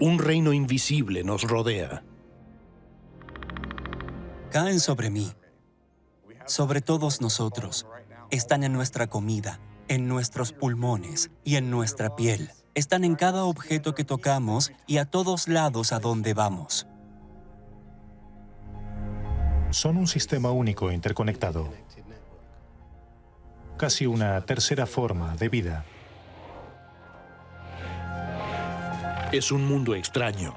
Un reino invisible nos rodea. Caen sobre mí, sobre todos nosotros. Están en nuestra comida, en nuestros pulmones y en nuestra piel. Están en cada objeto que tocamos y a todos lados a donde vamos. Son un sistema único interconectado. Casi una tercera forma de vida. Es un mundo extraño.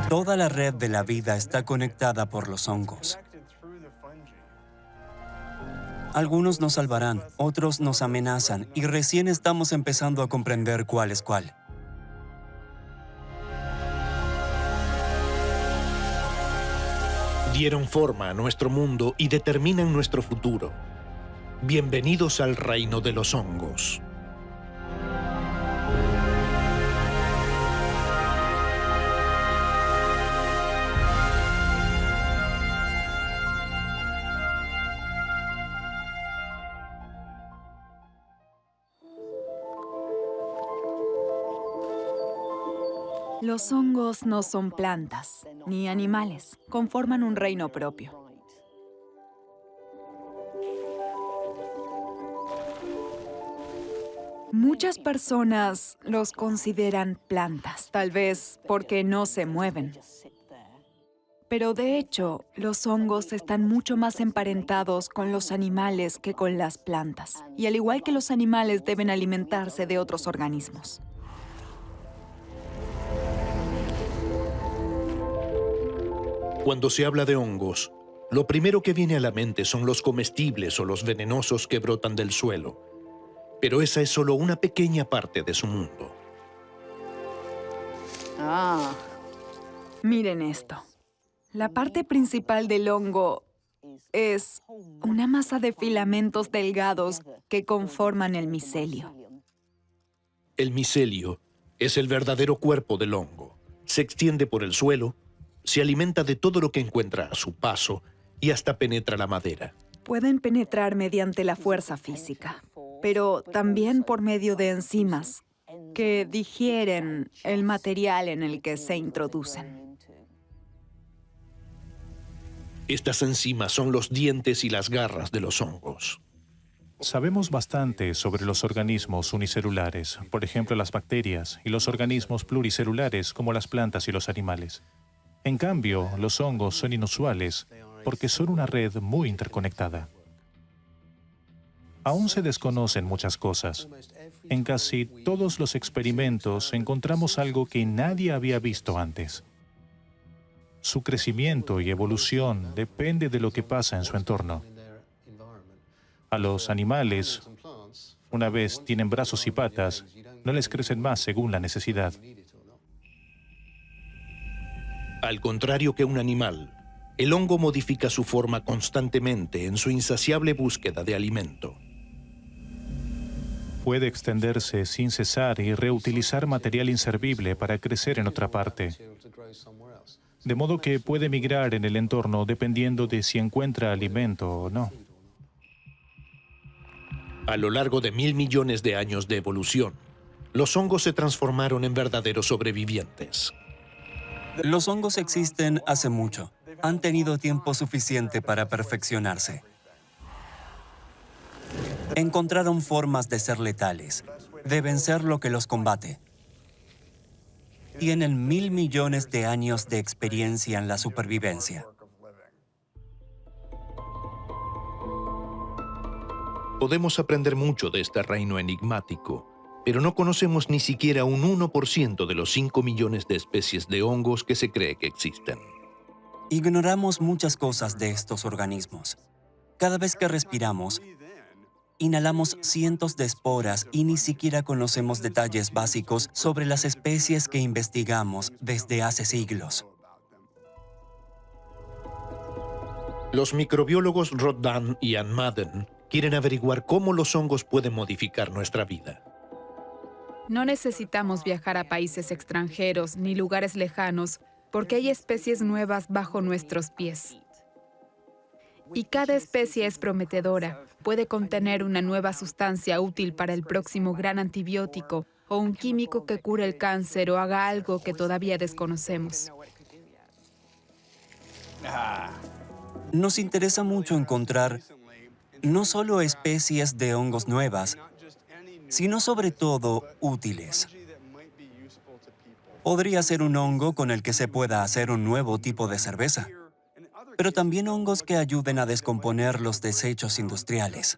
Toda la red de la vida está conectada por los hongos. Algunos nos salvarán, otros nos amenazan y recién estamos empezando a comprender cuál es cuál. Dieron forma a nuestro mundo y determinan nuestro futuro. Bienvenidos al reino de los hongos. Los hongos no son plantas, ni animales. Conforman un reino propio. Muchas personas los consideran plantas, tal vez porque no se mueven. Pero de hecho, los hongos están mucho más emparentados con los animales que con las plantas. Y al igual que los animales, deben alimentarse de otros organismos. Cuando se habla de hongos, lo primero que viene a la mente son los comestibles o los venenosos que brotan del suelo. Pero esa es solo una pequeña parte de su mundo. Miren esto. La parte principal del hongo es una masa de filamentos delgados que conforman el micelio. El micelio es el verdadero cuerpo del hongo. Se extiende por el suelo, se alimenta de todo lo que encuentra a su paso y hasta penetra la madera. Pueden penetrar mediante la fuerza física, pero también por medio de enzimas que digieren el material en el que se introducen. Estas enzimas son los dientes y las garras de los hongos. Sabemos bastante sobre los organismos unicelulares, por ejemplo las bacterias, y los organismos pluricelulares como las plantas y los animales. En cambio, los hongos son inusuales porque son una red muy interconectada. Aún se desconocen muchas cosas. En casi todos los experimentos encontramos algo que nadie había visto antes. Su crecimiento y evolución depende de lo que pasa en su entorno. A los animales, una vez tienen brazos y patas, no les crecen más según la necesidad. Al contrario que un animal, el hongo modifica su forma constantemente en su insaciable búsqueda de alimento. Puede extenderse sin cesar y reutilizar material inservible para crecer en otra parte. De modo que puede migrar en el entorno dependiendo de si encuentra alimento o no. A lo largo de 1.000 millones de años de evolución, los hongos se transformaron en verdaderos sobrevivientes. Los hongos existen hace mucho. Han tenido tiempo suficiente para perfeccionarse. Encontraron formas de ser letales, de vencer lo que los combate. Tienen 1.000 millones de años de experiencia en la supervivencia. Podemos aprender mucho de este reino enigmático, pero no conocemos ni siquiera un 1% de los 5 millones de especies de hongos que se cree que existen. Ignoramos muchas cosas de estos organismos. Cada vez que respiramos, inhalamos cientos de esporas y ni siquiera conocemos detalles básicos sobre las especies que investigamos desde hace siglos. Los microbiólogos Roddan y Ann Madden quieren averiguar cómo los hongos pueden modificar nuestra vida. No necesitamos viajar a países extranjeros ni lugares lejanos porque hay especies nuevas bajo nuestros pies. Y cada especie es prometedora. Puede contener una nueva sustancia útil para el próximo gran antibiótico o un químico que cure el cáncer o haga algo que todavía desconocemos. Nos interesa mucho encontrar no solo especies de hongos nuevas, sino sobre todo útiles. Podría ser un hongo con el que se pueda hacer un nuevo tipo de cerveza, pero también hongos que ayuden a descomponer los desechos industriales.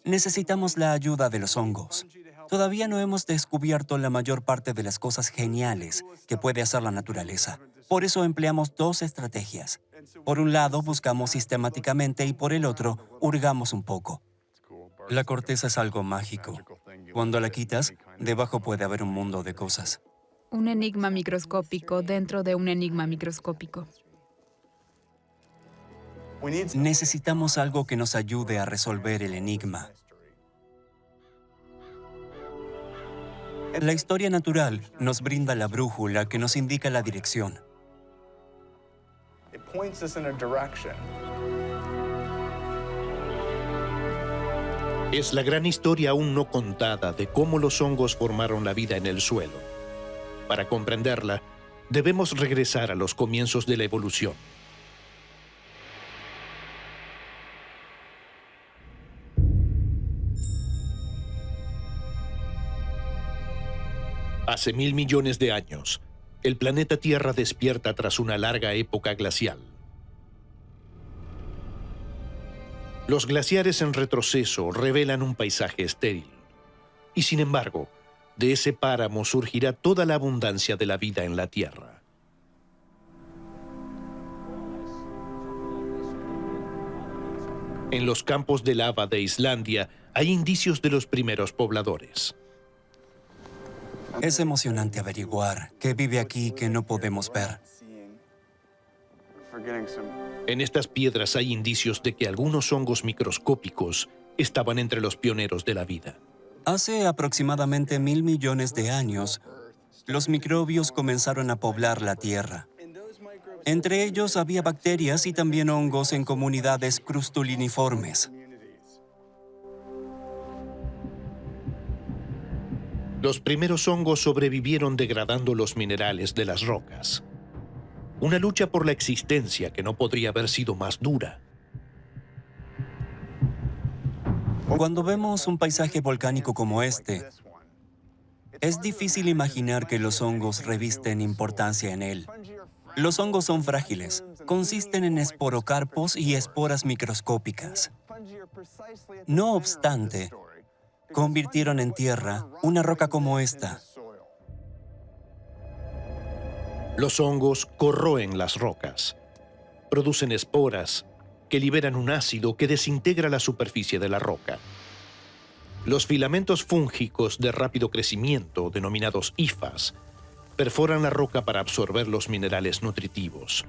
Necesitamos la ayuda de los hongos. Todavía no hemos descubierto la mayor parte de las cosas geniales que puede hacer la naturaleza. Por eso empleamos dos estrategias. Por un lado, buscamos sistemáticamente y por el otro, hurgamos un poco. La corteza es algo mágico. Cuando la quitas, debajo puede haber un mundo de cosas. Un enigma microscópico dentro de un enigma microscópico. Necesitamos algo que nos ayude a resolver el enigma. La historia natural nos brinda la brújula que nos indica la dirección. Es la gran historia aún no contada de cómo los hongos formaron la vida en el suelo. Para comprenderla, debemos regresar a los comienzos de la evolución. Hace 1.000 millones de años, el planeta Tierra despierta tras una larga época glacial. Los glaciares en retroceso revelan un paisaje estéril. Y sin embargo, de ese páramo surgirá toda la abundancia de la vida en la Tierra. En los campos de lava de Islandia hay indicios de los primeros pobladores. Es emocionante averiguar qué vive aquí que no podemos ver. En estas piedras hay indicios de que algunos hongos microscópicos estaban entre los pioneros de la vida. Hace aproximadamente 1.000 millones de años, los microbios comenzaron a poblar la Tierra. Entre ellos había bacterias y también hongos en comunidades crustuliniformes. Los primeros hongos sobrevivieron degradando los minerales de las rocas. Una lucha por la existencia que no podría haber sido más dura. Cuando vemos un paisaje volcánico como este, es difícil imaginar que los hongos revisten importancia en él. Los hongos son frágiles, consisten en esporocarpos y esporas microscópicas. No obstante, convirtieron en tierra una roca como esta. Los hongos corroen las rocas. Producen esporas que liberan un ácido que desintegra la superficie de la roca. Los filamentos fúngicos de rápido crecimiento, denominados hifas, perforan la roca para absorber los minerales nutritivos.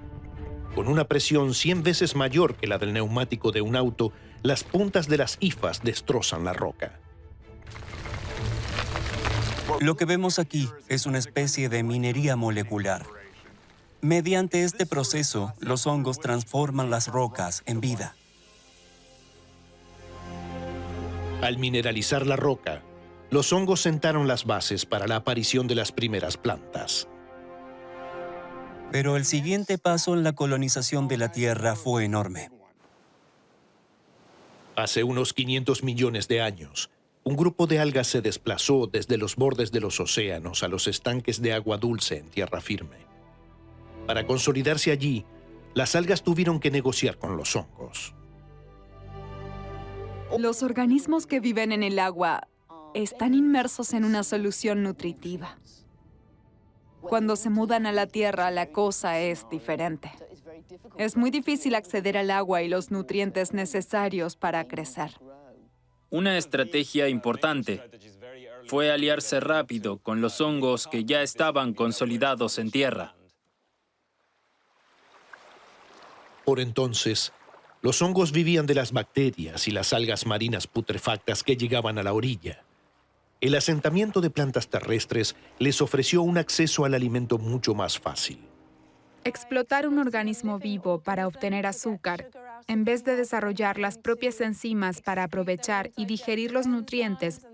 Con una presión 100 veces mayor que la del neumático de un auto, las puntas de las hifas destrozan la roca. Lo que vemos aquí es una especie de minería molecular. Mediante este proceso, los hongos transforman las rocas en vida. Al mineralizar la roca, los hongos sentaron las bases para la aparición de las primeras plantas. Pero el siguiente paso en la colonización de la Tierra fue enorme. Hace unos 500 millones de años, un grupo de algas se desplazó desde los bordes de los océanos a los estanques de agua dulce en tierra firme. Para consolidarse allí, las algas tuvieron que negociar con los hongos. Los organismos que viven en el agua están inmersos en una solución nutritiva. Cuando se mudan a la tierra, la cosa es diferente. Es muy difícil acceder al agua y los nutrientes necesarios para crecer. Una estrategia importante fue aliarse rápido con los hongos que ya estaban consolidados en tierra. Por entonces, los hongos vivían de las bacterias y las algas marinas putrefactas que llegaban a la orilla. El asentamiento de plantas terrestres les ofreció un acceso al alimento mucho más fácil. Explotar un organismo vivo para obtener azúcar, en vez de desarrollar las propias enzimas para aprovechar y digerir los nutrientes,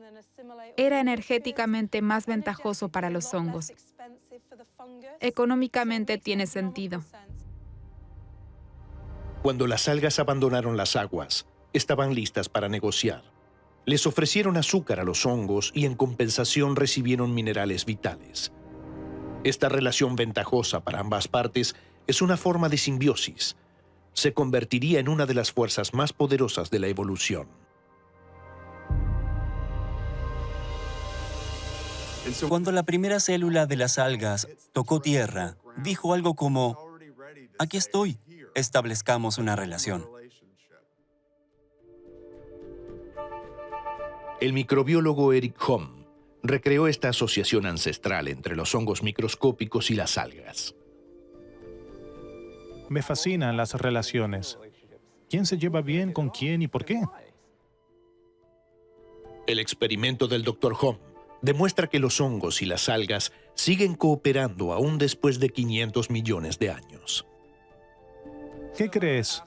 era energéticamente más ventajoso para los hongos. Económicamente tiene sentido. Cuando las algas abandonaron las aguas, estaban listas para negociar. Les ofrecieron azúcar a los hongos y en compensación recibieron minerales vitales. Esta relación ventajosa para ambas partes es una forma de simbiosis. Se convertiría en una de las fuerzas más poderosas de la evolución. Cuando la primera célula de las algas tocó tierra, dijo algo como, aquí estoy, establezcamos una relación. El microbiólogo Eric Hom recreó esta asociación ancestral entre los hongos microscópicos y las algas. Me fascinan las relaciones. ¿Quién se lleva bien con quién y por qué? El experimento del Dr. Hom demuestra que los hongos y las algas siguen cooperando aún después de 500 millones de años. ¿Qué crees?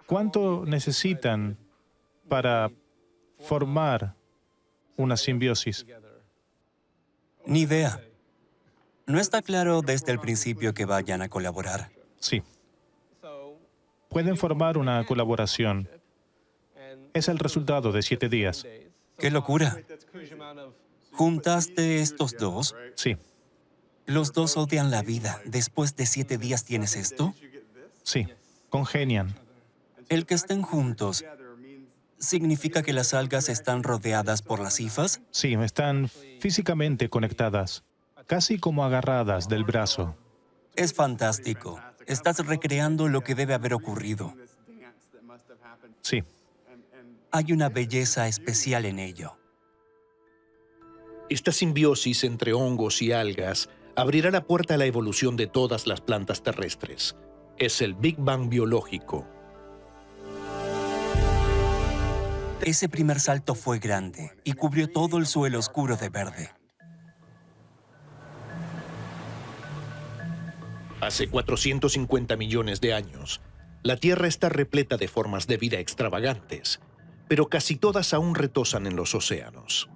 ¿Cuánto necesitan para formar una simbiosis? Ni idea. No está claro desde el principio que vayan a colaborar. Sí. Pueden formar una colaboración. Es el resultado de 7 días. ¡Qué locura! ¿Juntaste estos dos? Sí, Los dos odian la vida. ¿Después de 7 días tienes esto? sí, congenian. ¿El que estén juntos significa que las algas están rodeadas por las hifas? Sí, están físicamente conectadas, casi como agarradas del brazo. Es fantástico. Estás recreando lo que debe haber ocurrido. Sí, Hay una belleza especial en ello. Esta simbiosis entre hongos y algas abrirá la puerta a la evolución de todas las plantas terrestres. Es el Big Bang biológico. Ese primer salto fue grande y cubrió todo el suelo oscuro de verde. Hace 450 millones de años, la Tierra está repleta de formas de vida extravagantes, pero casi todas aún retosan en los océanos.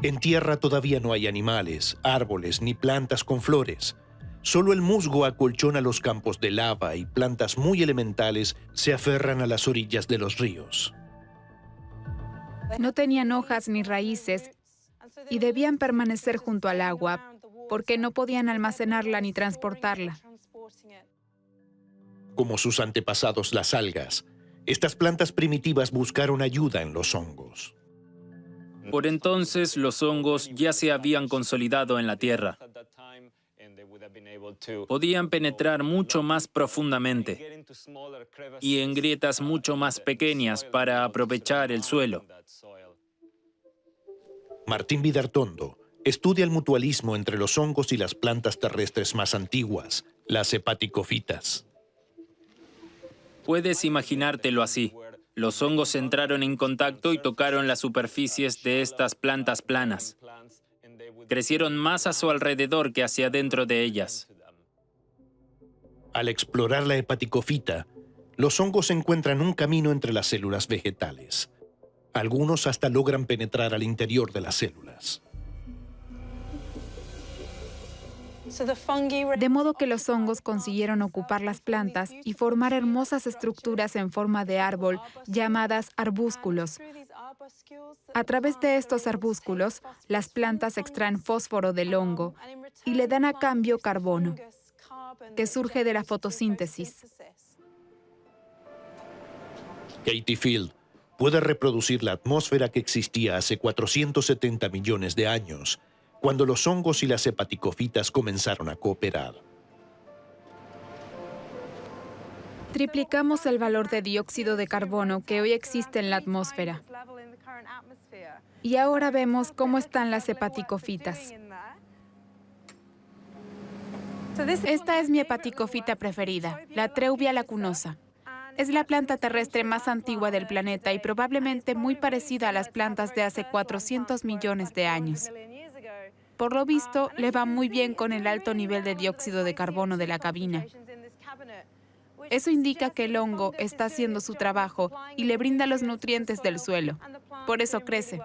En tierra todavía no hay animales, árboles ni plantas con flores. Solo el musgo acolchona los campos de lava y plantas muy elementales se aferran a las orillas de los ríos. No tenían hojas ni raíces y debían permanecer junto al agua porque no podían almacenarla ni transportarla. Como sus antepasados las algas, estas plantas primitivas buscaron ayuda en los hongos. Por entonces, los hongos ya se habían consolidado en la tierra. Podían penetrar mucho más profundamente y en grietas mucho más pequeñas para aprovechar el suelo. Martín Vidartondo estudia el mutualismo entre los hongos y las plantas terrestres más antiguas, las hepaticofitas. Puedes imaginártelo así. Los hongos entraron en contacto y tocaron las superficies de estas plantas planas. Crecieron más a su alrededor que hacia dentro de ellas. Al explorar la hepaticofita, los hongos encuentran un camino entre las células vegetales. Algunos hasta logran penetrar al interior de las células. De modo que los hongos consiguieron ocupar las plantas y formar hermosas estructuras en forma de árbol llamadas arbúsculos. A través de estos arbúsculos, las plantas extraen fósforo del hongo y le dan a cambio carbono, que surge de la fotosíntesis. Katie Field puede reproducir la atmósfera que existía hace 470 millones de años, cuando los hongos y las hepaticofitas comenzaron a cooperar. Triplicamos el valor de dióxido de carbono que hoy existe en la atmósfera. Y ahora vemos cómo están las hepaticofitas. Esta es mi hepaticofita preferida, la Treuvia lacunosa. Es la planta terrestre más antigua del planeta y probablemente muy parecida a las plantas de hace 400 millones de años. Por lo visto, le va muy bien con el alto nivel de dióxido de carbono de la cabina. Eso indica que el hongo está haciendo su trabajo y le brinda los nutrientes del suelo. Por eso crece.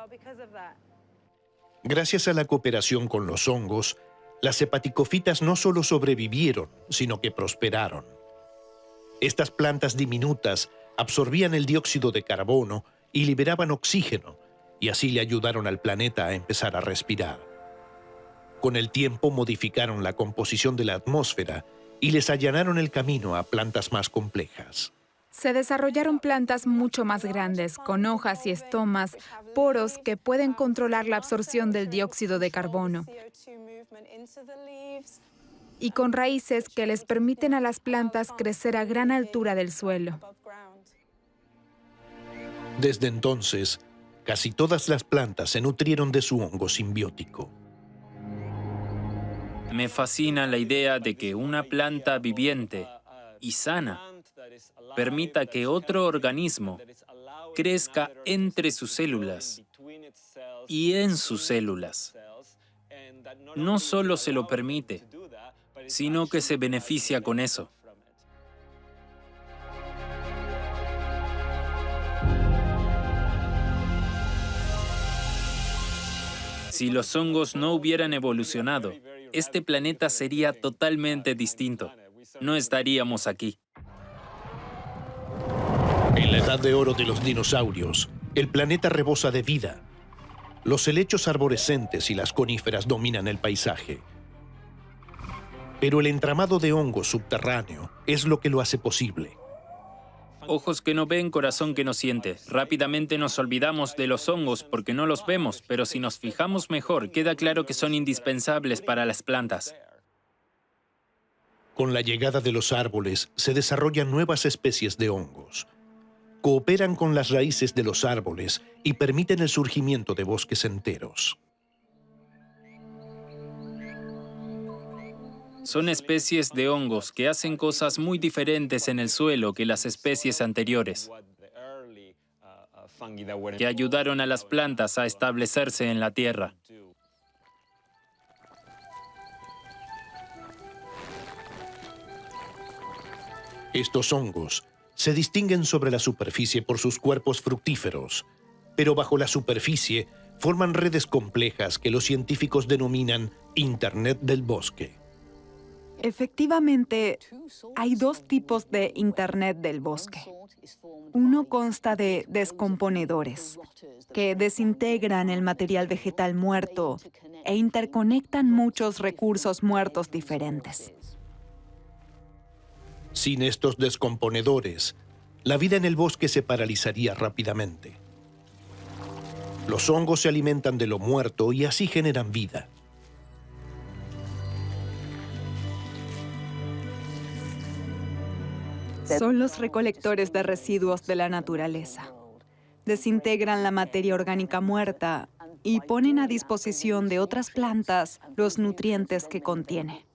Gracias a la cooperación con los hongos, las hepaticofitas no solo sobrevivieron, sino que prosperaron. Estas plantas diminutas absorbían el dióxido de carbono y liberaban oxígeno, y así le ayudaron al planeta a empezar a respirar. Con el tiempo modificaron la composición de la atmósfera y les allanaron el camino a plantas más complejas. Se desarrollaron plantas mucho más grandes, con hojas y estomas, poros que pueden controlar la absorción del dióxido de carbono, y con raíces que les permiten a las plantas crecer a gran altura del suelo. Desde entonces, casi todas las plantas se nutrieron de su hongo simbiótico. Me fascina la idea de que una planta viviente y sana permita que otro organismo crezca entre sus células y en sus células. No solo se lo permite, sino que se beneficia con eso. Si los hongos no hubieran evolucionado, este planeta sería totalmente distinto. No estaríamos aquí. En la edad de oro de los dinosaurios, el planeta rebosa de vida. Los helechos arborescentes y las coníferas dominan el paisaje. Pero el entramado de hongos subterráneo es lo que lo hace posible. Ojos que no ven, corazón que no siente. Rápidamente nos olvidamos de los hongos porque no los vemos, pero si nos fijamos mejor, queda claro que son indispensables para las plantas. Con la llegada de los árboles, se desarrollan nuevas especies de hongos. Cooperan con las raíces de los árboles y permiten el surgimiento de bosques enteros. Son especies de hongos que hacen cosas muy diferentes en el suelo que las especies anteriores, que ayudaron a las plantas a establecerse en la tierra. Estos hongos se distinguen sobre la superficie por sus cuerpos fructíferos, pero bajo la superficie forman redes complejas que los científicos denominan Internet del bosque. Efectivamente, hay dos tipos de Internet del bosque. Uno consta de descomponedores, que desintegran el material vegetal muerto e interconectan muchos recursos muertos diferentes. Sin estos descomponedores, la vida en el bosque se paralizaría rápidamente. Los hongos se alimentan de lo muerto y así generan vida. Son los recolectores de residuos de la naturaleza. Desintegran la materia orgánica muerta y ponen a disposición de otras plantas los nutrientes que contiene.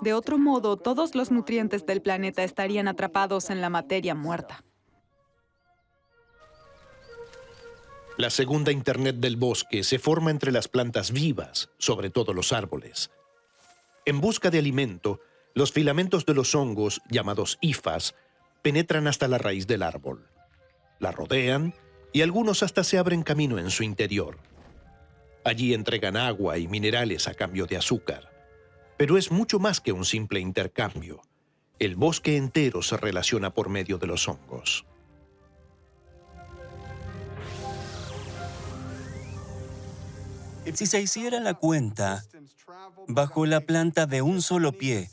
De otro modo, todos los nutrientes del planeta estarían atrapados en la materia muerta. La segunda Internet del bosque se forma entre las plantas vivas, sobre todo los árboles. En busca de alimento, los filamentos de los hongos, llamados hifas, penetran hasta la raíz del árbol. La rodean y algunos hasta se abren camino en su interior. Allí entregan agua y minerales a cambio de azúcar. Pero es mucho más que un simple intercambio. El bosque entero se relaciona por medio de los hongos. Si se hiciera la cuenta, bajo la planta de un solo pie,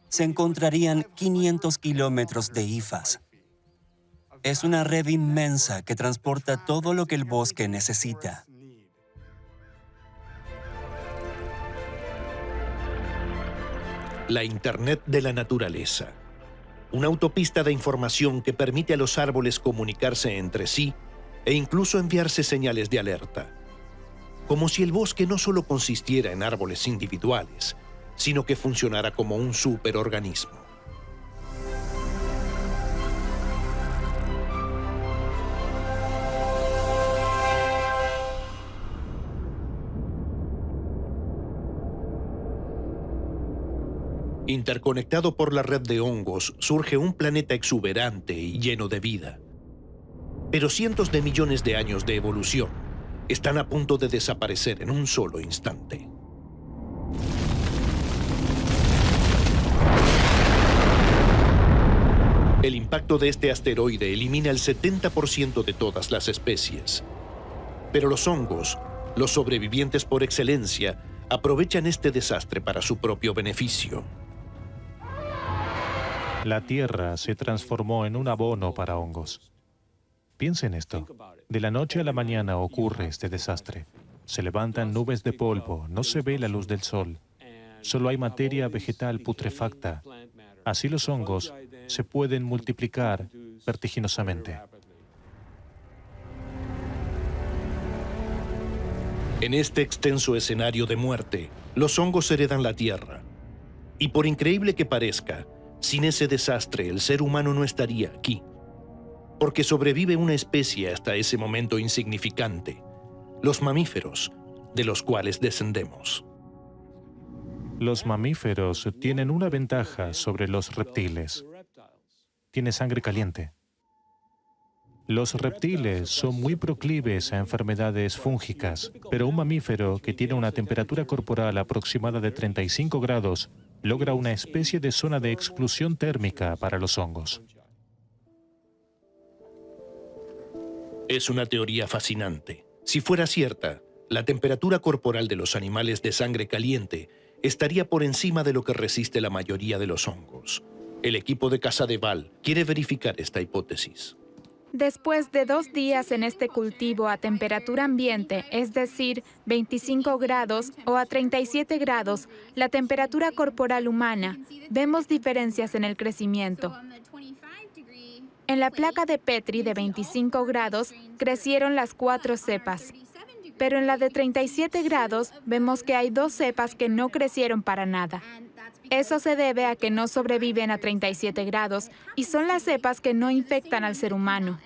se encontrarían 500 kilómetros de hifas. Es una red inmensa que transporta todo lo que el bosque necesita. La Internet de la naturaleza. Una autopista de información que permite a los árboles comunicarse entre sí e incluso enviarse señales de alerta. Como si el bosque no solo consistiera en árboles individuales, sino que funcionara como un superorganismo. Interconectado por la red de hongos, surge un planeta exuberante y lleno de vida. Pero cientos de millones de años de evolución están a punto de desaparecer en un solo instante. El impacto de este asteroide elimina el 70% de todas las especies. Pero los hongos, los sobrevivientes por excelencia, aprovechan este desastre para su propio beneficio. La Tierra se transformó en un abono para hongos. Piensa en esto. De la noche a la mañana ocurre este desastre. Se levantan nubes de polvo, no se ve la luz del sol. Solo hay materia vegetal putrefacta. Así los hongos se pueden multiplicar vertiginosamente. En este extenso escenario de muerte, los hongos heredan la Tierra. Y por increíble que parezca, sin ese desastre el ser humano no estaría aquí. Porque sobrevive una especie hasta ese momento insignificante, los mamíferos, de los cuales descendemos. Los mamíferos tienen una ventaja sobre los reptiles. Tienen sangre caliente. Los reptiles son muy proclives a enfermedades fúngicas, pero un mamífero que tiene una temperatura corporal aproximada de 35 grados logra una especie de zona de exclusión térmica para los hongos. Es una teoría fascinante. Si fuera cierta, la temperatura corporal de los animales de sangre caliente estaría por encima de lo que resiste la mayoría de los hongos. El equipo de Casadeval quiere verificar esta hipótesis. Después de 2 días en este cultivo a temperatura ambiente, es decir, 25 grados o a 37 grados, la temperatura corporal humana, vemos diferencias en el crecimiento. En la placa de Petri de 25 grados crecieron las 4 cepas, pero en la de 37 grados vemos que hay 2 cepas que no crecieron para nada. Eso se debe a que no sobreviven a 37 grados y son las cepas que no infectan al ser humano.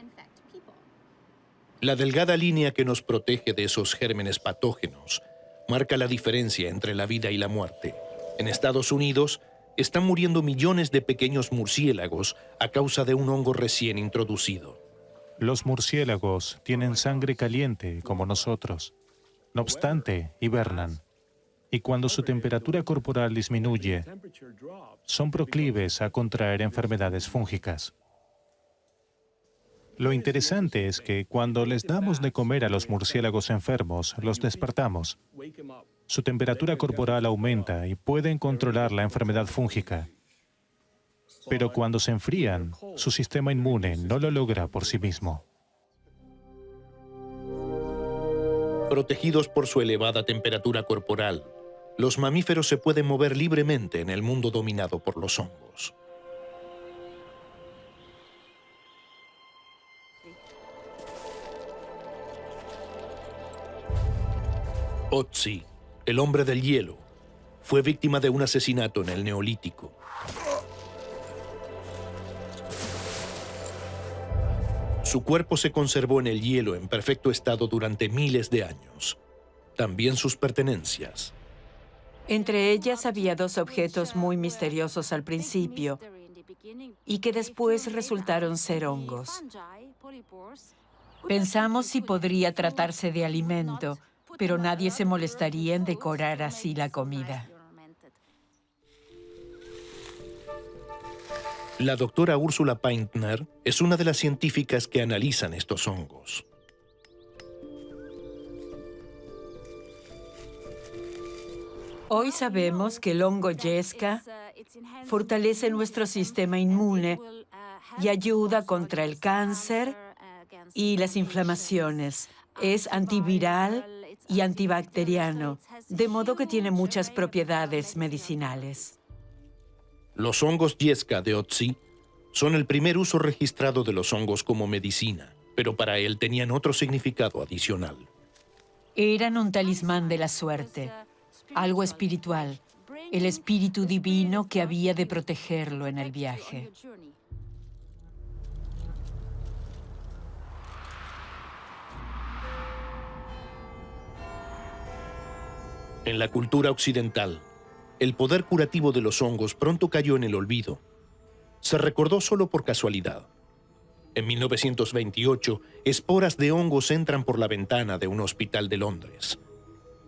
La delgada línea que nos protege de esos gérmenes patógenos marca la diferencia entre la vida y la muerte. En Estados Unidos están muriendo millones de pequeños murciélagos a causa de un hongo recién introducido. Los murciélagos tienen sangre caliente como nosotros. No obstante, hibernan. Y cuando su temperatura corporal disminuye, son proclives a contraer enfermedades fúngicas. Lo interesante es que cuando les damos de comer a los murciélagos enfermos, los despertamos. Su temperatura corporal aumenta y pueden controlar la enfermedad fúngica. Pero cuando se enfrían, su sistema inmune no lo logra por sí mismo. Protegidos por su elevada temperatura corporal, los mamíferos se pueden mover libremente en el mundo dominado por los hongos. Otzi, el hombre del hielo, fue víctima de un asesinato en el Neolítico. Su cuerpo se conservó en el hielo en perfecto estado durante miles de años. También sus pertenencias. Entre ellas había 2 objetos muy misteriosos al principio y que después resultaron ser hongos. Pensamos si podría tratarse de alimento, pero nadie se molestaría en decorar así la comida. La doctora Úrsula Paintner es una de las científicas que analizan estos hongos. Hoy sabemos que el hongo Yesca fortalece nuestro sistema inmune y ayuda contra el cáncer y las inflamaciones. Es antiviral y antibacteriano, de modo que tiene muchas propiedades medicinales. Los hongos Yesca de Otzi son el primer uso registrado de los hongos como medicina, pero para él tenían otro significado adicional. Eran un talismán de la suerte, algo espiritual, el espíritu divino que había de protegerlo en el viaje. En la cultura occidental, el poder curativo de los hongos pronto cayó en el olvido. Se recordó solo por casualidad. En 1928, esporas de hongos entran por la ventana de un hospital de Londres.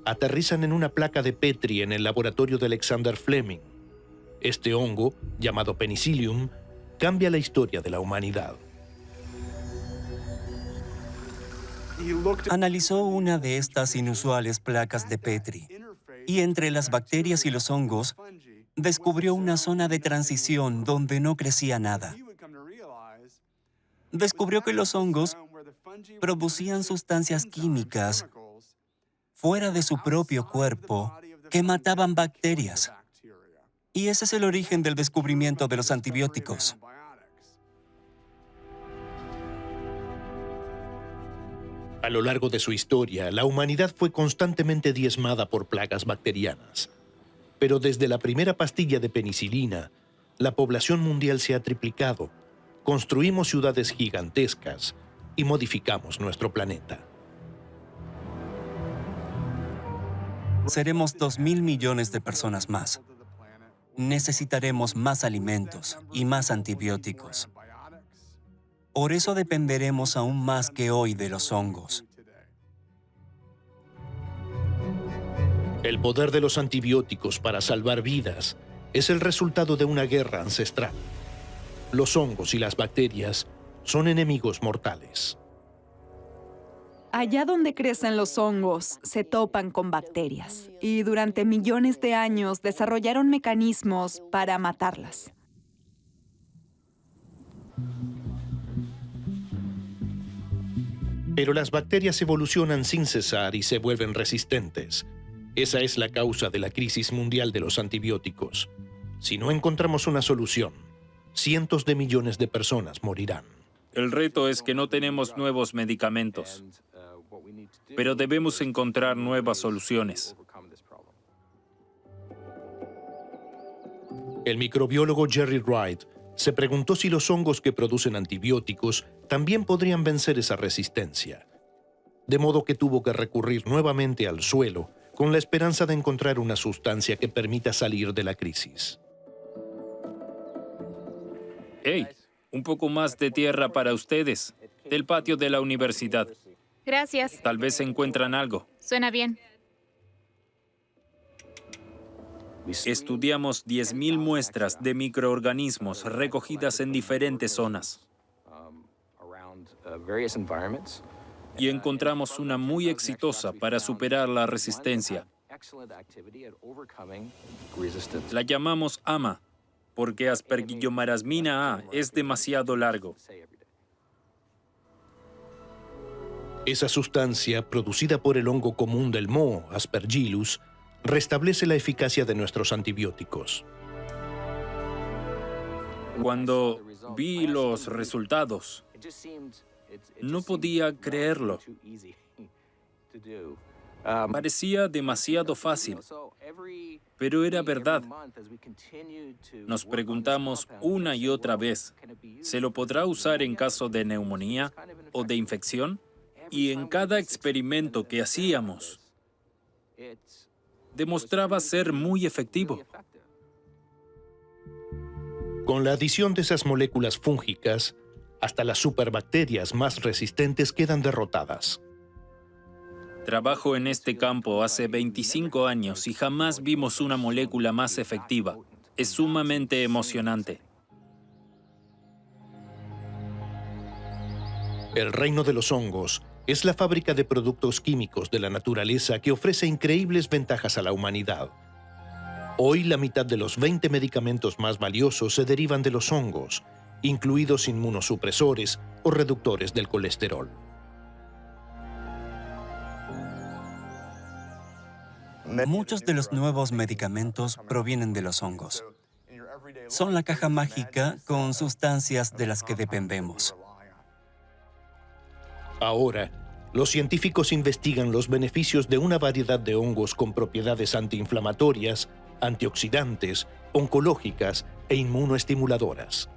Aterrizan en una placa de Petri en el laboratorio de Alexander Fleming. Este hongo, llamado Penicillium, cambia la historia de la humanidad. Analizó una de estas inusuales placas de Petri y entre las bacterias y los hongos descubrió una zona de transición donde no crecía nada. Descubrió que los hongos producían sustancias químicas fuera de su propio cuerpo que mataban bacterias. Y ese es el origen del descubrimiento de los antibióticos. A lo largo de su historia, la humanidad fue constantemente diezmada por plagas bacterianas. Pero desde la primera pastilla de penicilina, la población mundial se ha triplicado, construimos ciudades gigantescas y modificamos nuestro planeta. Seremos 2.000 millones de personas más. Necesitaremos más alimentos y más antibióticos. Por eso dependeremos aún más que hoy de los hongos. El poder de los antibióticos para salvar vidas es el resultado de una guerra ancestral. Los hongos y las bacterias son enemigos mortales. Allá donde crecen los hongos, se topan con bacterias y durante millones de años desarrollaron mecanismos para matarlas. Pero las bacterias evolucionan sin cesar y se vuelven resistentes. Esa es la causa de la crisis mundial de los antibióticos. Si no encontramos una solución, cientos de millones de personas morirán. El reto es que no tenemos nuevos medicamentos, pero debemos encontrar nuevas soluciones. El microbiólogo Jerry Wright se preguntó si los hongos que producen antibióticos también podrían vencer esa resistencia. De modo que tuvo que recurrir nuevamente al suelo con la esperanza de encontrar una sustancia que permita salir de la crisis. ¡Hey! Un poco más de tierra para ustedes, del patio de la universidad. Gracias. Tal vez encuentran algo. Suena bien. Estudiamos 10.000 muestras de microorganismos recogidas en diferentes zonas. Y encontramos una muy exitosa para superar la resistencia. La llamamos AMA, porque Aspergillomarasmina A es demasiado largo. Esa sustancia, producida por el hongo común del moho, Aspergillus, restablece la eficacia de nuestros antibióticos. Cuando vi los resultados, no podía creerlo. Parecía demasiado fácil, pero era verdad. Nos preguntamos una y otra vez, ¿se lo podrá usar en caso de neumonía o de infección? Y en cada experimento que hacíamos, demostraba ser muy efectivo. Con la adición de esas moléculas fúngicas, hasta las superbacterias más resistentes quedan derrotadas. Trabajo en este campo hace 25 años y jamás vimos una molécula más efectiva. Es sumamente emocionante. El reino de los hongos es la fábrica de productos químicos de la naturaleza que ofrece increíbles ventajas a la humanidad. Hoy la mitad de los 20 medicamentos más valiosos se derivan de los hongos, incluidos inmunosupresores o reductores del colesterol. Muchos de los nuevos medicamentos provienen de los hongos. Son la caja mágica con sustancias de las que dependemos. Ahora, los científicos investigan los beneficios de una variedad de hongos con propiedades antiinflamatorias, antioxidantes, oncológicas e inmunoestimuladoras.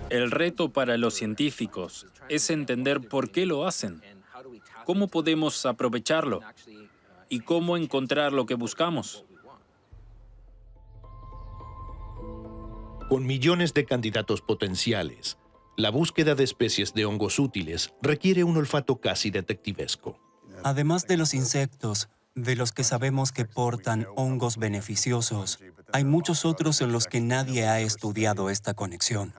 El reto para los científicos es entender por qué lo hacen, cómo podemos aprovecharlo y cómo encontrar lo que buscamos. Con millones de candidatos potenciales, la búsqueda de especies de hongos útiles requiere un olfato casi detectivesco. Además de los insectos, de los que sabemos que portan hongos beneficiosos, hay muchos otros en los que nadie ha estudiado esta conexión.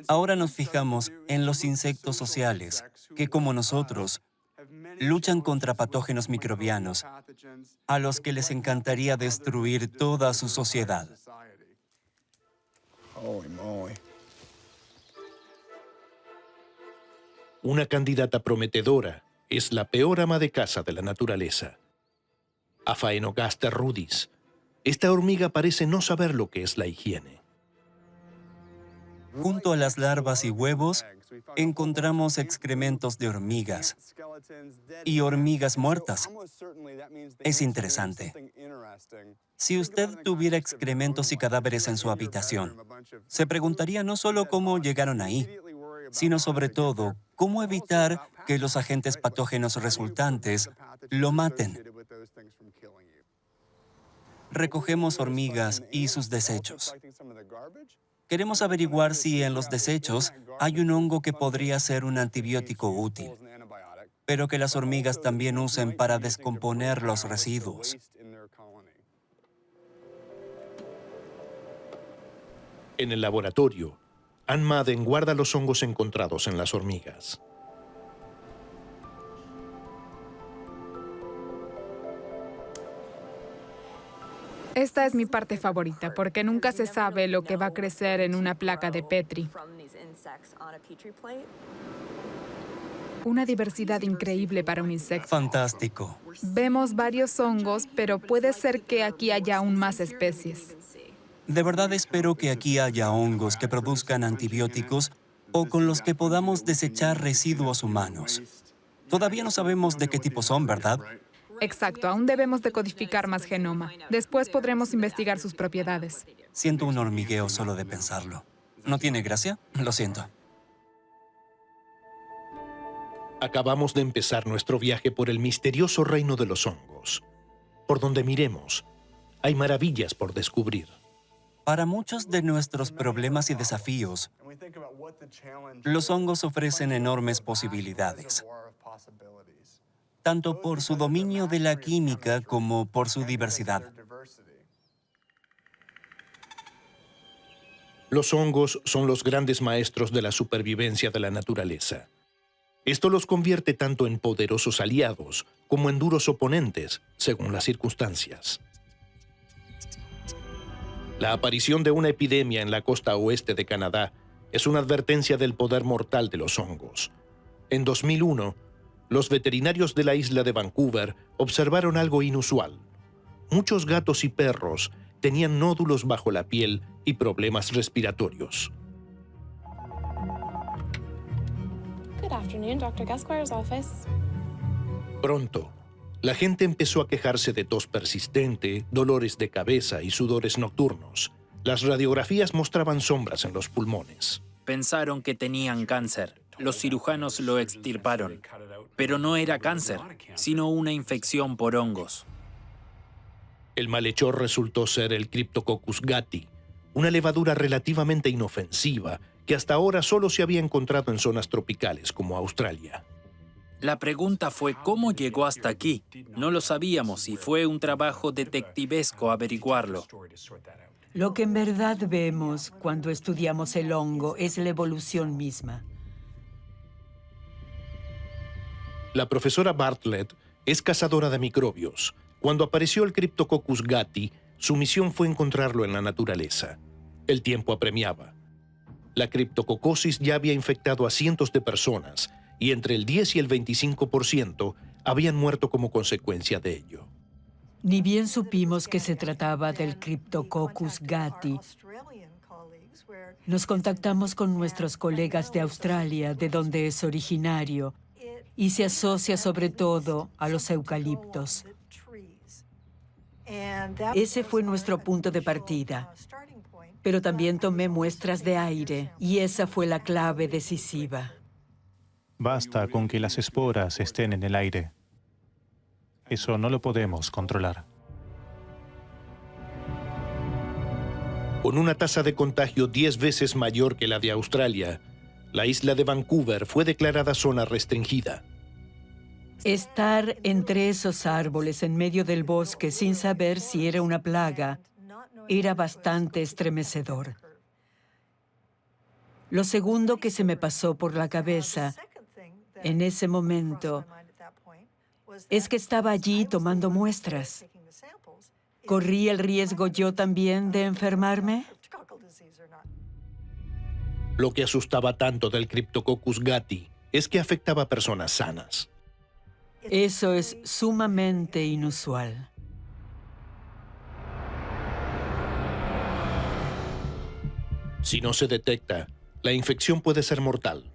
Ahora nos fijamos en los insectos sociales, que como nosotros, luchan contra patógenos microbianos, a los que les encantaría destruir toda su sociedad. Una candidata prometedora es la peor ama de casa de la naturaleza. Aphaenogaster rudis. Esta hormiga parece no saber lo que es la higiene. Junto a las larvas y huevos, encontramos excrementos de hormigas y hormigas muertas. Es interesante. Si usted tuviera excrementos y cadáveres en su habitación, se preguntaría no solo cómo llegaron ahí, sino sobre todo, cómo evitar que los agentes patógenos resultantes lo maten. Recogemos hormigas y sus desechos. Queremos averiguar si en los desechos hay un hongo que podría ser un antibiótico útil, pero que las hormigas también usen para descomponer los residuos. En el laboratorio, Ann Madden guarda los hongos encontrados en las hormigas. Esta es mi parte favorita, porque nunca se sabe lo que va a crecer en una placa de Petri. Una diversidad increíble para un insecto. Fantástico. Vemos varios hongos, pero puede ser que aquí haya aún más especies. De verdad espero que aquí haya hongos que produzcan antibióticos o con los que podamos desechar residuos humanos. Todavía no sabemos de qué tipo son, ¿verdad? Exacto, aún debemos decodificar más genoma. Después podremos investigar sus propiedades. Siento un hormigueo solo de pensarlo. ¿No tiene gracia? Lo siento. Acabamos de empezar nuestro viaje por el misterioso reino de los hongos. Por donde miremos, hay maravillas por descubrir. Para muchos de nuestros problemas y desafíos, los hongos ofrecen enormes posibilidades, tanto por su dominio de la química como por su diversidad. Los hongos son los grandes maestros de la supervivencia de la naturaleza. Esto los convierte tanto en poderosos aliados como en duros oponentes, según las circunstancias. La aparición de una epidemia en la costa oeste de Canadá es una advertencia del poder mortal de los hongos. En 2001, los veterinarios de la isla de Vancouver observaron algo inusual. Muchos gatos y perros tenían nódulos bajo la piel y problemas respiratorios. Good afternoon, Dr. Gasquire's office. Pronto, la gente empezó a quejarse de tos persistente, dolores de cabeza y sudores nocturnos. Las radiografías mostraban sombras en los pulmones. Pensaron que tenían cáncer. Los cirujanos lo extirparon. Pero no era cáncer, sino una infección por hongos. El malhechor resultó ser el Cryptococcus gattii, una levadura relativamente inofensiva que hasta ahora solo se había encontrado en zonas tropicales como Australia. La pregunta fue cómo llegó hasta aquí. No lo sabíamos y fue un trabajo detectivesco averiguarlo. Lo que en verdad vemos cuando estudiamos el hongo es la evolución misma. La profesora Bartlett es cazadora de microbios. Cuando apareció el Cryptococcus gattii, su misión fue encontrarlo en la naturaleza. El tiempo apremiaba. La criptococosis ya había infectado a cientos de personas y entre el 10 y el 25% habían muerto como consecuencia de ello. Ni bien supimos que se trataba del Cryptococcus gattii, nos contactamos con nuestros colegas de Australia, de donde es originario, y se asocia sobre todo a los eucaliptos. Ese fue nuestro punto de partida. Pero también tomé muestras de aire, y esa fue la clave decisiva. Basta con que las esporas estén en el aire. Eso no lo podemos controlar. Con una tasa de contagio 10 veces mayor que la de Australia, la isla de Vancouver fue declarada zona restringida. Estar entre esos árboles en medio del bosque sin saber si era una plaga era bastante estremecedor. Lo segundo que se me pasó por la cabeza en ese momento es que estaba allí tomando muestras. ¿Corrí el riesgo yo también de enfermarme? Lo que asustaba tanto del Cryptococcus gattii es que afectaba a personas sanas. Eso es sumamente inusual. Si no se detecta, la infección puede ser mortal.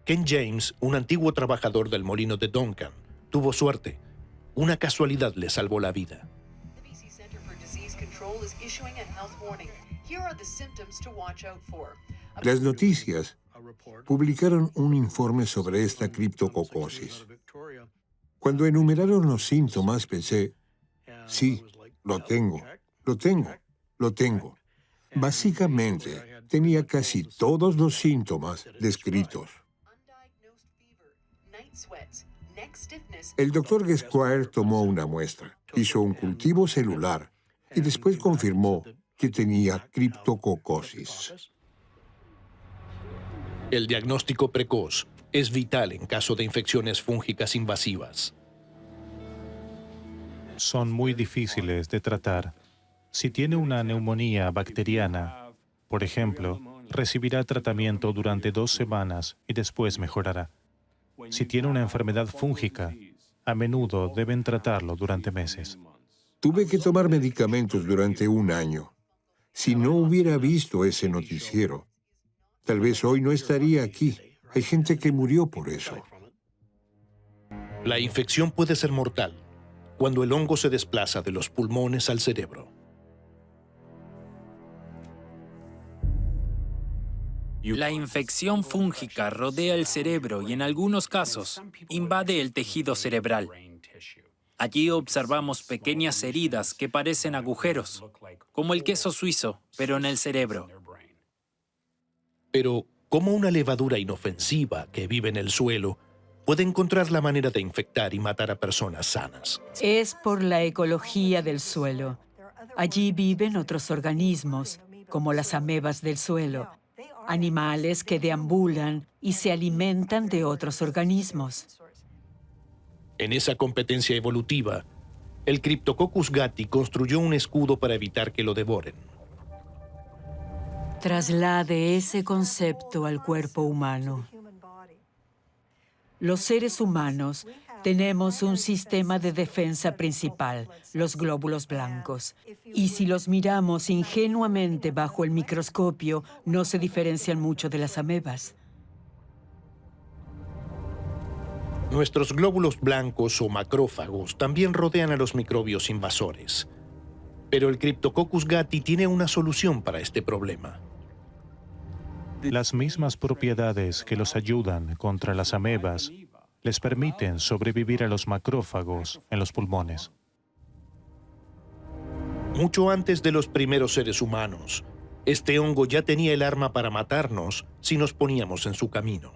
Ken James, un antiguo trabajador del molino de Duncan, tuvo suerte. Una casualidad le salvó la vida. Las noticias publicaron un informe sobre esta criptococosis. Cuando enumeraron los síntomas, pensé, sí, lo tengo. Básicamente, tenía casi todos los síntomas descritos. El Dr. Gesquire tomó una muestra, hizo un cultivo celular y después confirmó que tenía criptococosis. El diagnóstico precoz es vital en caso de infecciones fúngicas invasivas. Son muy difíciles de tratar. Si tiene una neumonía bacteriana, por ejemplo, recibirá tratamiento durante 2 semanas y después mejorará. Si tiene una enfermedad fúngica, a menudo deben tratarlo durante meses. Tuve que tomar medicamentos durante 1 año. Si no hubiera visto ese noticiero, tal vez hoy no estaría aquí. Hay gente que murió por eso. La infección puede ser mortal cuando el hongo se desplaza de los pulmones al cerebro. La infección fúngica rodea el cerebro y en algunos casos invade el tejido cerebral. Allí observamos pequeñas heridas que parecen agujeros, como el queso suizo, pero en el cerebro. Pero, ¿cómo una levadura inofensiva que vive en el suelo puede encontrar la manera de infectar y matar a personas sanas? Es por la ecología del suelo. Allí viven otros organismos, como las amebas del suelo, animales que deambulan y se alimentan de otros organismos. En esa competencia evolutiva, el Cryptococcus gattii construyó un escudo para evitar que lo devoren. Traslade ese concepto al cuerpo humano. Los seres humanos tenemos un sistema de defensa principal, los glóbulos blancos. Y si los miramos ingenuamente bajo el microscopio, no se diferencian mucho de las amebas. Nuestros glóbulos blancos o macrófagos también rodean a los microbios invasores. Pero el Cryptococcus gattii tiene una solución para este problema. Las mismas propiedades que los ayudan contra las amebas les permiten sobrevivir a los macrófagos en los pulmones. Mucho antes de los primeros seres humanos, este hongo ya tenía el arma para matarnos si nos poníamos en su camino.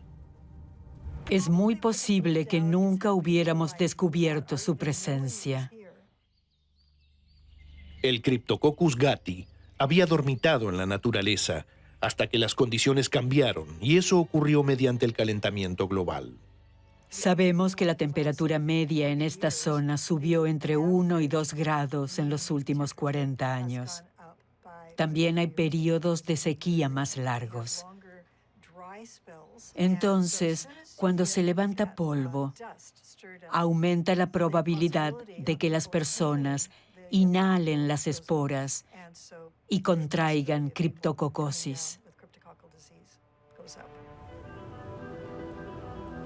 Es muy posible que nunca hubiéramos descubierto su presencia. El Cryptococcus gattii había dormitado en la naturaleza hasta que las condiciones cambiaron, y eso ocurrió mediante el calentamiento global. Sabemos que la temperatura media en esta zona subió entre 1 y 2 grados en los últimos 40 años. También hay periodos de sequía más largos. Entonces, cuando se levanta polvo, aumenta la probabilidad de que las personas inhalen las esporas y contraigan criptococosis.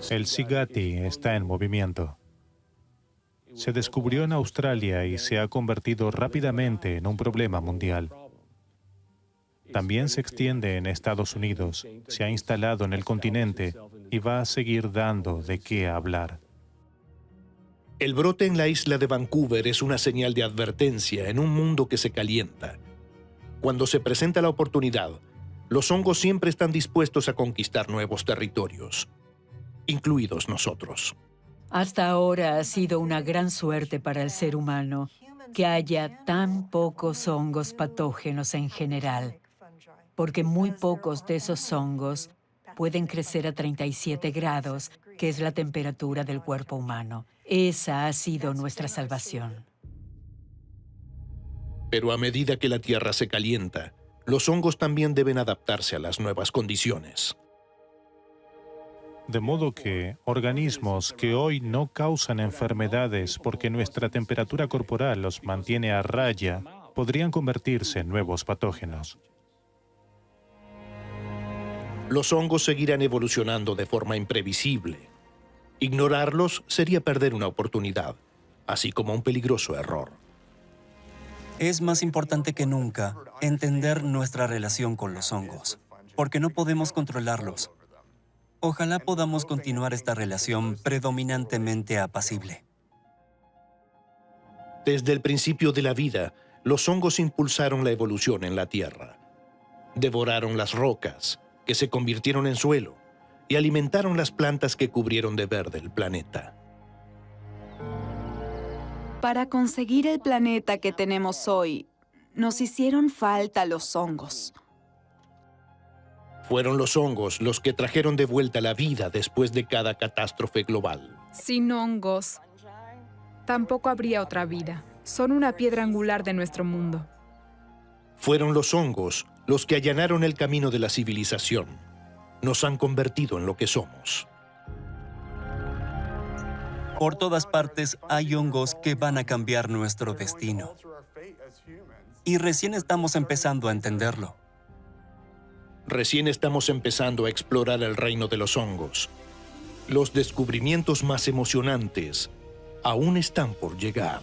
El C. gattii está en movimiento. Se descubrió en Australia y se ha convertido rápidamente en un problema mundial. También se extiende en Estados Unidos, se ha instalado en el continente y va a seguir dando de qué hablar. El brote en la isla de Vancouver es una señal de advertencia en un mundo que se calienta. Cuando se presenta la oportunidad, los hongos siempre están dispuestos a conquistar nuevos territorios, incluidos nosotros. Hasta ahora ha sido una gran suerte para el ser humano que haya tan pocos hongos patógenos en general, porque muy pocos de esos hongos pueden crecer a 37 grados, que es la temperatura del cuerpo humano. Esa ha sido nuestra salvación. Pero a medida que la Tierra se calienta, los hongos también deben adaptarse a las nuevas condiciones. De modo que organismos que hoy no causan enfermedades porque nuestra temperatura corporal los mantiene a raya, podrían convertirse en nuevos patógenos. Los hongos seguirán evolucionando de forma imprevisible. Ignorarlos sería perder una oportunidad, así como un peligroso error. Es más importante que nunca entender nuestra relación con los hongos, porque no podemos controlarlos. Ojalá podamos continuar esta relación predominantemente apacible. Desde el principio de la vida, los hongos impulsaron la evolución en la Tierra. Devoraron las rocas, que se convirtieron en suelo, y alimentaron las plantas que cubrieron de verde el planeta. Para conseguir el planeta que tenemos hoy, nos hicieron falta los hongos. Fueron los hongos los que trajeron de vuelta la vida después de cada catástrofe global. Sin hongos, tampoco habría otra vida. Son una piedra angular de nuestro mundo. Fueron los hongos los que allanaron el camino de la civilización. Nos han convertido en lo que somos. Por todas partes hay hongos que van a cambiar nuestro destino. Y recién estamos empezando a entenderlo. Recién estamos empezando a explorar el reino de los hongos. Los descubrimientos más emocionantes aún están por llegar.